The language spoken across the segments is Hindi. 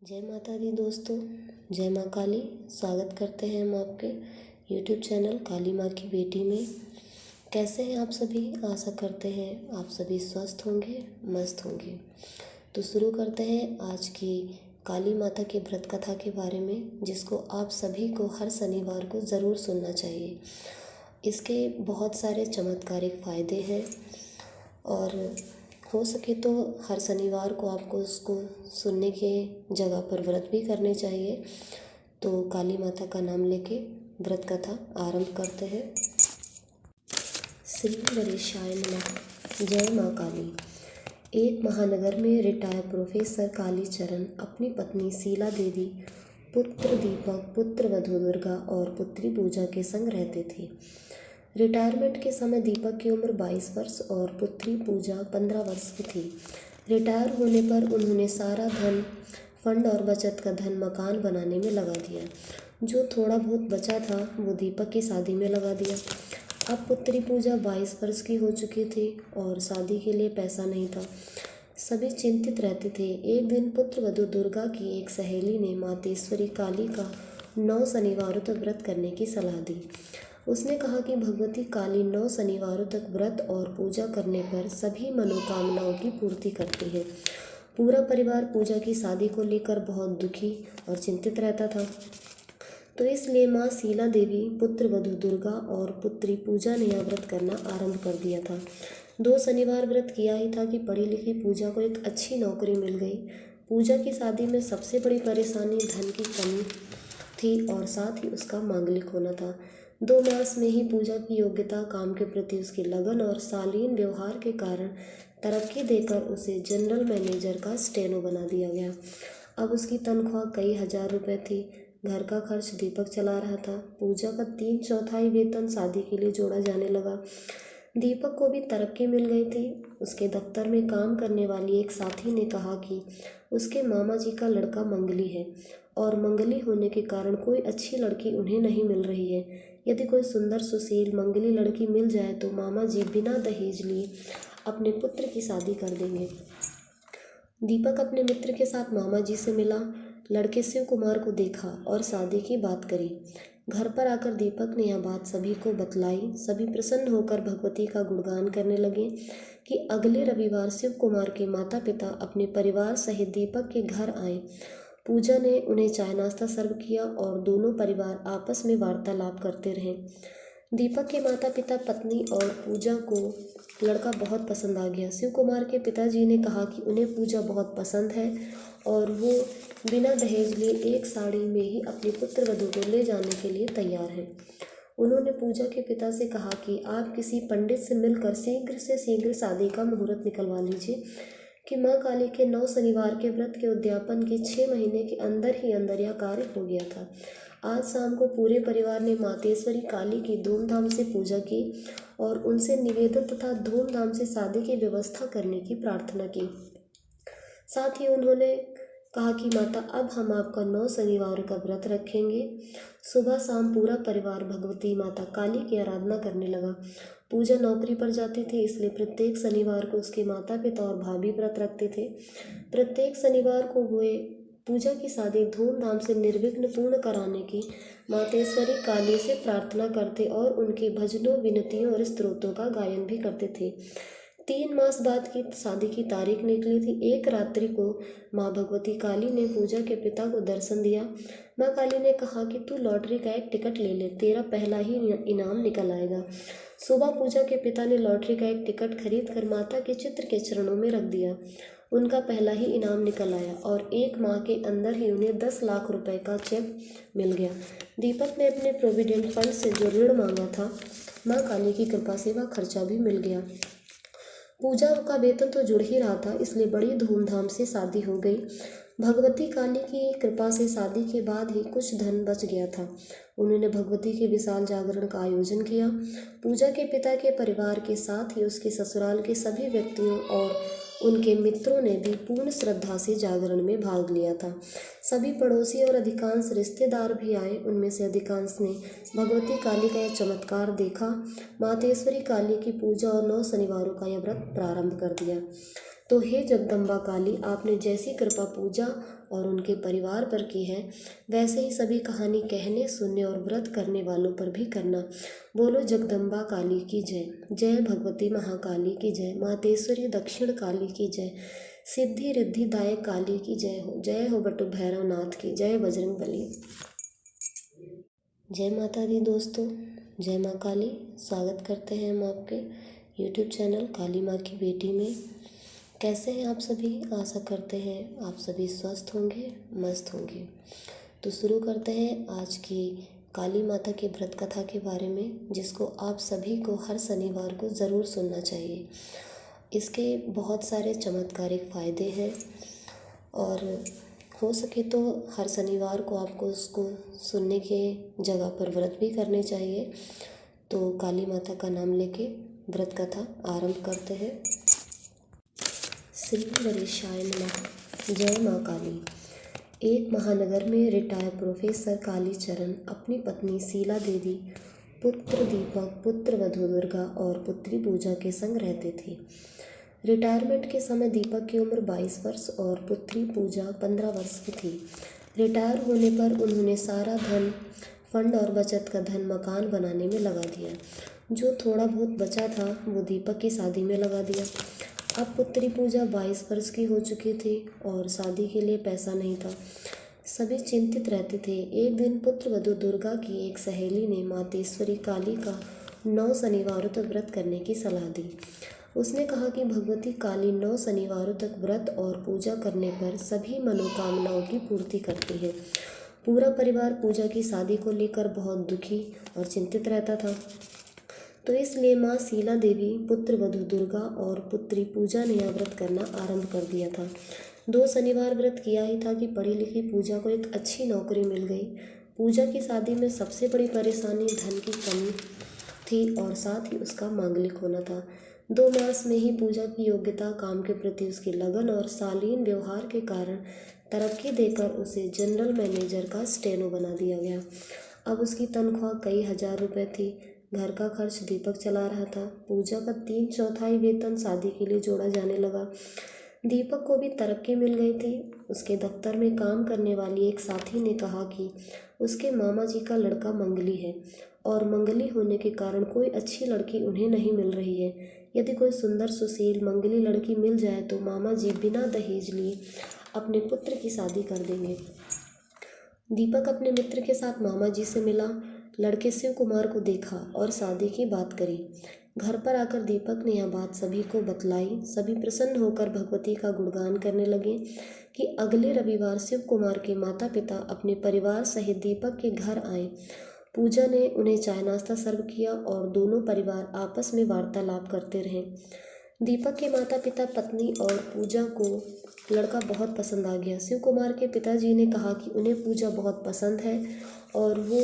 जय माता दी दोस्तों। जय माँ काली। स्वागत करते हैं हम आपके YouTube चैनल काली माँ की बेटी में। कैसे हैं आप सभी? आशा करते हैं आप सभी स्वस्थ होंगे, मस्त होंगे। तो शुरू करते हैं आज की काली माता के व्रत कथा के बारे में, जिसको आप सभी को हर शनिवार को ज़रूर सुनना चाहिए। इसके बहुत सारे चमत्कारिक फ़ायदे हैं और हो सके तो हर शनिवार को आपको उसको सुनने के जगह पर व्रत भी करने चाहिए। तो काली माता का नाम लेके व्रत कथा आरंभ करते हैं। श्री गणेशाय नमः। जय माँ काली। एक महानगर में रिटायर्ड प्रोफेसर कालीचरण अपनी पत्नी शीला देवी, पुत्र दीपक, पुत्र वधू दुर्गा और पुत्री पूजा के संग रहते थे। रिटायरमेंट के समय दीपक की उम्र 22 वर्ष और पुत्री पूजा 15 वर्ष की थी। रिटायर होने पर उन्होंने सारा धन, फंड और बचत का धन मकान बनाने में लगा दिया। जो थोड़ा बहुत बचा था वो दीपक की शादी में लगा दिया। अब पुत्री पूजा 22 वर्ष की हो चुकी थी और शादी के लिए पैसा नहीं था। सभी चिंतित रहते थे। एक दिन पुत्र वधू दुर्गा की एक सहेली ने मातेश्वरी काली का 9 शनिवारों तक व्रत करने की सलाह दी। उसने कहा कि भगवती काली 9 शनिवारों तक व्रत और पूजा करने पर सभी मनोकामनाओं की पूर्ति करती है। पूरा परिवार पूजा की शादी को लेकर बहुत दुखी और चिंतित रहता था। तो इसलिए माँ शीला देवी, पुत्र वधू दुर्गा और पुत्री पूजा ने यह व्रत करना आरंभ कर दिया था। 2 शनिवार व्रत किया ही था कि पढ़ी लिखी पूजा को एक अच्छी नौकरी मिल गई। पूजा की शादी में सबसे बड़ी परेशानी धन की कमी थी और साथ ही उसका मांगलिक होना था। 2 मास में ही पूजा की योग्यता, काम के प्रति उसकी लगन और शालीन व्यवहार के कारण तरक्की देकर उसे जनरल मैनेजर का स्टेनो बना दिया गया। अब उसकी तनख्वाह कई हजार रुपए थी। घर का खर्च दीपक चला रहा था। पूजा का 3/4 वेतन शादी के लिए जोड़ा जाने लगा। दीपक को भी तरक्की मिल गई थी। उसके दफ्तर में काम करने वाली एक साथी ने कहा कि उसके मामा जी का लड़का मंगली है और मंगली होने के कारण कोई अच्छी लड़की उन्हें नहीं मिल रही है। यदि कोई सुंदर सुशील मंगली लड़की मिल जाए तो मामा जी बिना दहेज लिए अपने पुत्र की शादी कर देंगे। दीपक अपने मित्र के साथ मामा जी से मिला, लड़के शिव कुमार को देखा और शादी की बात करी। घर पर आकर दीपक ने यह बात सभी को बतलाई। सभी प्रसन्न होकर भगवती का गुणगान करने लगे कि अगले रविवार शिव कुमार के माता पिता अपने परिवार सहित दीपक के घर आए। पूजा ने उन्हें चाय नाश्ता सर्व किया और दोनों परिवार आपस में वार्तालाप करते रहे। दीपक के माता पिता, पत्नी और पूजा को लड़का बहुत पसंद आ गया। शिव कुमार के पिताजी ने कहा कि उन्हें पूजा बहुत पसंद है और वो बिना दहेज लिए एक साड़ी में ही अपने पुत्र वधू को ले जाने के लिए तैयार हैं। उन्होंने पूजा के पिता से कहा कि आप किसी पंडित से मिलकर शीघ्र से शीघ्र शादी का मुहूर्त निकलवा लीजिए कि माँ काली के 9 शनिवार के व्रत के उद्यापन के 6 महीने के अंदर ही अंदर यह कार्य हो गया था। आज शाम को पूरे परिवार ने मातेश्वरी काली की धूमधाम से पूजा की और उनसे निवेदन तथा धूमधाम से शादी की व्यवस्था करने की प्रार्थना की। साथ ही उन्होंने कहा कि माता, अब हम आपका 9 शनिवार का व्रत रखेंगे। सुबह शाम पूरा परिवार भगवती माता काली की आराधना करने लगा। पूजा नौकरी पर जाती थी, इसलिए प्रत्येक शनिवार को उसके माता पिता और भाभी व्रत रखते थे। प्रत्येक शनिवार को वे पूजा की शादी धूमधाम से निर्विघ्न पूर्ण कराने की मातेश्वरी काली से प्रार्थना करते और उनके भजनों, विनतियों और स्तोत्रों का गायन भी करते थे। 3 मास बाद की शादी की तारीख निकली थी। एक रात्रि को माँ भगवती काली ने पूजा के पिता को दर्शन दिया। माँ काली ने कहा कि तू लॉटरी का एक टिकट ले ले, तेरा पहला ही इनाम निकल आएगा। सुबह पूजा के पिता ने लॉटरी का एक टिकट खरीद कर माता के चित्र के चरणों में रख दिया। उनका पहला ही इनाम निकल आया और 1 माह के अंदर ही उन्हें 10 लाख रुपए का चेक मिल गया। दीपक ने अपने प्रोविडेंट फंड से जो ऋण मांगा था, माँ काली की कृपा से वह खर्चा भी मिल गया। पूजा का वेतन तो जुड़ ही रहा था, इसलिए बड़ी धूमधाम से शादी हो गई। भगवती काली की कृपा से शादी के बाद ही कुछ धन बच गया था। उन्होंने भगवती के विशाल जागरण का आयोजन किया। पूजा के पिता के परिवार के साथ ही उसके ससुराल के सभी व्यक्तियों और उनके मित्रों ने भी पूर्ण श्रद्धा से जागरण में भाग लिया था। सभी पड़ोसी और अधिकांश रिश्तेदार भी आए। उनमें से अधिकांश ने भगवती काली का यह चमत्कार देखा। मातेश्वरी काली की पूजा और 9 शनिवारों का यह व्रत प्रारंभ कर दिया। तो हे जगदम्बा काली, आपने जैसी कृपा पूजा और उनके परिवार पर की है, वैसे ही सभी कहानी कहने, सुनने और व्रत करने वालों पर भी करना। बोलो जगदम्बा काली की जय। जय भगवती महाकाली की जय। मातेश्वरी दक्षिण काली की जय। सिद्धि रिद्धि दायक काली की जय हो। जय हो बटु भैरवनाथ की जय। बजरंग बली। जय माता दी दोस्तों, जय माँ काली। स्वागत करते हैं हम आपके यूट्यूब चैनल काली माँ की बेटी में। कैसे हैं आप सभी? आशा करते हैं आप सभी स्वस्थ होंगे, मस्त होंगे। तो शुरू करते हैं आज की काली माता के व्रत कथा के बारे में, जिसको आप सभी को हर शनिवार को ज़रूर सुनना चाहिए। इसके बहुत सारे चमत्कारिक फ़ायदे हैं और हो सके तो हर शनिवार को आपको उसको सुनने के जगह पर व्रत भी करने चाहिए। तो काली माता का नाम लेके व्रत कथा आरंभ करते हैं। श्री गणेशाय नमः। जय माँ काली। एक महानगर में रिटायर्ड प्रोफेसर कालीचरण अपनी पत्नी शीला देवी, पुत्र दीपक, पुत्र वधू दुर्गा और पुत्री पूजा के संग रहते थे। रिटायरमेंट के समय दीपक की उम्र 22 वर्ष और पुत्री पूजा 15 वर्ष की थी। रिटायर होने पर उन्होंने सारा धन, फंड और बचत का धन मकान बनाने में लगा दिया। जो थोड़ा बहुत बचा था वो दीपक की शादी में लगा दिया। अब पुत्री पूजा 22 वर्ष की हो चुकी थी और शादी के लिए पैसा नहीं था। सभी चिंतित रहते थे। एक दिन पुत्र वधू दुर्गा की एक सहेली ने मातेश्वरी काली का 9 शनिवारों तक व्रत करने की सलाह दी। उसने कहा कि भगवती काली 9 शनिवारों तक व्रत और पूजा करने पर सभी मनोकामनाओं की पूर्ति करती है। पूरा परिवार पूजा की शादी को लेकर बहुत दुखी और चिंतित रहता था। तो इसलिए माँ शीला देवी, पुत्र वधू दुर्गा और पुत्री पूजा ने यह व्रत करना आरंभ कर दिया था। 2 शनिवार व्रत किया ही था कि पढ़ी लिखी पूजा को एक अच्छी नौकरी मिल गई। पूजा की शादी में सबसे बड़ी परेशानी धन की कमी थी और साथ ही उसका मांगलिक होना था। 2 मास में ही पूजा की योग्यता, काम के प्रति उसकी लगन और शालीन व्यवहार के कारण तरक्की देकर उसे जनरल मैनेजर का स्टेनो बना दिया गया। अब उसकी तनख्वाह कई हजार रुपए थी। घर का खर्च दीपक चला रहा था। पूजा का 3/4 वेतन शादी के लिए जोड़ा जाने लगा। दीपक को भी तरक्की मिल गई थी। उसके दफ्तर में काम करने वाली एक साथी ने कहा कि उसके मामा जी का लड़का मंगली है और मंगली होने के कारण कोई अच्छी लड़की उन्हें नहीं मिल रही है। यदि कोई सुंदर सुशील मंगली लड़की मिल जाए तो मामा जी बिना दहेज लिए अपने पुत्र की शादी कर देंगे। दीपक अपने मित्र के साथ मामा जी से मिला, लड़के शिव कुमार को देखा और शादी की बात करी। घर पर आकर दीपक ने यह बात सभी को बतलाई। सभी प्रसन्न होकर भगवती का गुणगान करने लगे कि अगले रविवार शिव कुमार के माता पिता अपने परिवार सहित दीपक के घर आए। पूजा ने उन्हें चाय नाश्ता सर्व किया और दोनों परिवार आपस में वार्तालाप करते रहे। दीपक के माता पिता, पत्नी और पूजा को लड़का बहुत पसंद आ गया। शिव कुमार के पिताजी ने कहा कि उन्हें पूजा बहुत पसंद है और वो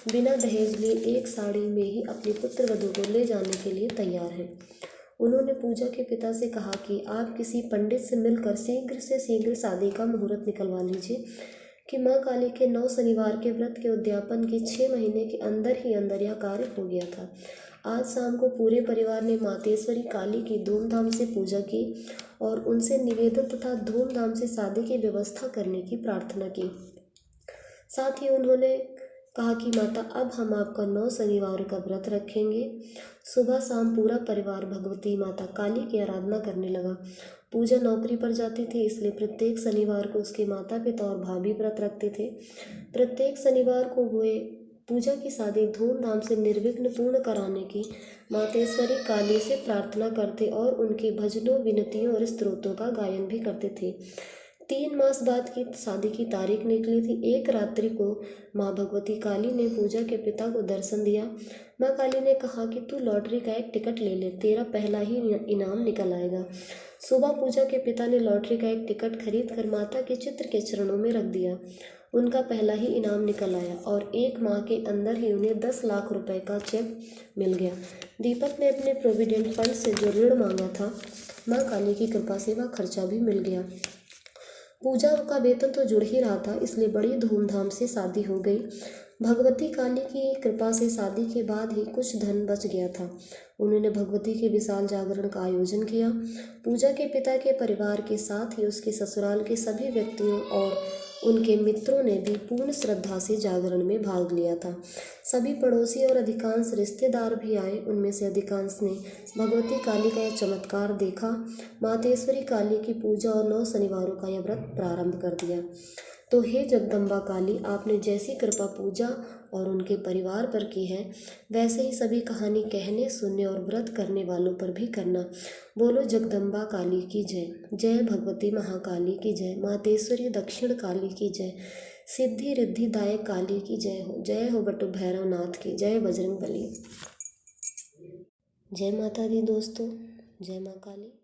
बिना दहेज लिए एक साड़ी में ही अपने पुत्र वधू को ले जाने के लिए तैयार हैं। उन्होंने पूजा के पिता से कहा कि आप किसी पंडित से मिलकर शीघ्र से शीघ्र शादी का मुहूर्त निकलवा लीजिए कि माँ काली के 9 शनिवार के व्रत के उद्यापन के 6 महीने के अंदर ही अंदर यह कार्य हो गया था। आज शाम को पूरे परिवार ने मातेश्वरी काली की धूमधाम से पूजा की और उनसे निवेदन तथा धूमधाम से शादी की व्यवस्था करने की प्रार्थना की। साथ ही उन्होंने कहा कि माता, अब हम आपका 9 शनिवारों का व्रत रखेंगे। सुबह शाम पूरा परिवार भगवती माता काली की आराधना करने लगा। पूजा नौकरी पर जाती थी, इसलिए प्रत्येक शनिवार को उसके माता पिता और भाभी व्रत रखते थे। प्रत्येक शनिवार को वे पूजा की शादी धूमधाम से निर्विघ्न पूर्ण कराने की मातेश्वरी काली से प्रार्थना करते और उनके भजनों, विनतियों और स्तोत्रों का गायन भी करते थे। 3 मास बाद की शादी की तारीख निकली थी। एक रात्रि को माँ भगवती काली ने पूजा के पिता को दर्शन दिया। माँ काली ने कहा कि तू लॉटरी का एक टिकट ले ले, तेरा पहला ही इनाम निकल आएगा। सुबह पूजा के पिता ने लॉटरी का एक टिकट खरीद कर माता के चित्र के चरणों में रख दिया। उनका पहला ही इनाम निकल आया और 1 माह के अंदर ही उन्हें 10 लाख रुपए का चेक मिल गया। दीपक ने अपने प्रोविडेंट फंड से जो ऋण मांगा था, माँ काली की कृपा से वह खर्चा भी मिल गया। पूजा का वेतन तो जुड़ ही रहा था, इसलिए बड़ी धूमधाम से शादी हो गई। भगवती काली की कृपा से शादी के बाद ही कुछ धन बच गया था। उन्होंने भगवती के विशाल जागरण का आयोजन किया। पूजा के पिता के परिवार के साथ ही उसके ससुराल के सभी व्यक्तियों और उनके मित्रों ने भी पूर्ण श्रद्धा से जागरण में भाग लिया था। सभी पड़ोसी और अधिकांश रिश्तेदार भी आए। उनमें से अधिकांश ने भगवती काली का यह चमत्कार देखा। मातेश्वरी काली की पूजा और 9 शनिवारों का यह व्रत प्रारंभ कर दिया। तो हे जगदम्बा काली, आपने जैसी कृपा पूजा और उनके परिवार पर की है, वैसे ही सभी कहानी कहने, सुनने और व्रत करने वालों पर भी करना। बोलो जगदम्बा काली की जय। जय भगवती महाकाली की जय। मातेश्वरी दक्षिण काली की जय। सिद्धि रिद्धि दायक काली की जय हो। जय हो बटु भैरवनाथ की जय। बजरंग बली। जय माता दी दोस्तों। जय माँ काली।